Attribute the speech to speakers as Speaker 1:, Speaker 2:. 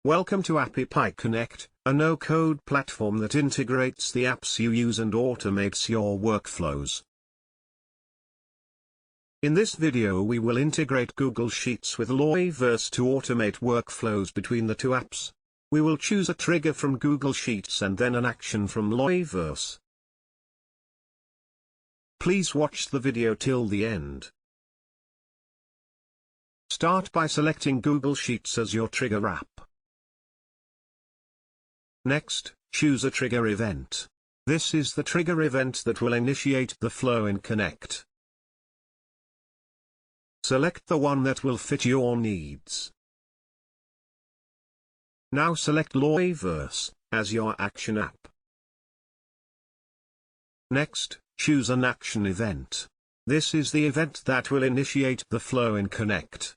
Speaker 1: Welcome to AppyPie Connect, a no-code platform that integrates the apps you use and automates your workflows. In this video we will integrate Google Sheets with Loyverse to automate workflows between the two apps. We will choose a trigger from Google Sheets and then an action from Loyverse. Please watch the video till the end. Start by selecting Google Sheets as your trigger app. Next, choose a trigger event. This is the trigger event that will initiate the flow in Connect. Select the one that will fit your needs. Now select Loyverse as your action app. Next, choose an action event. This is the event that will initiate the flow in Connect.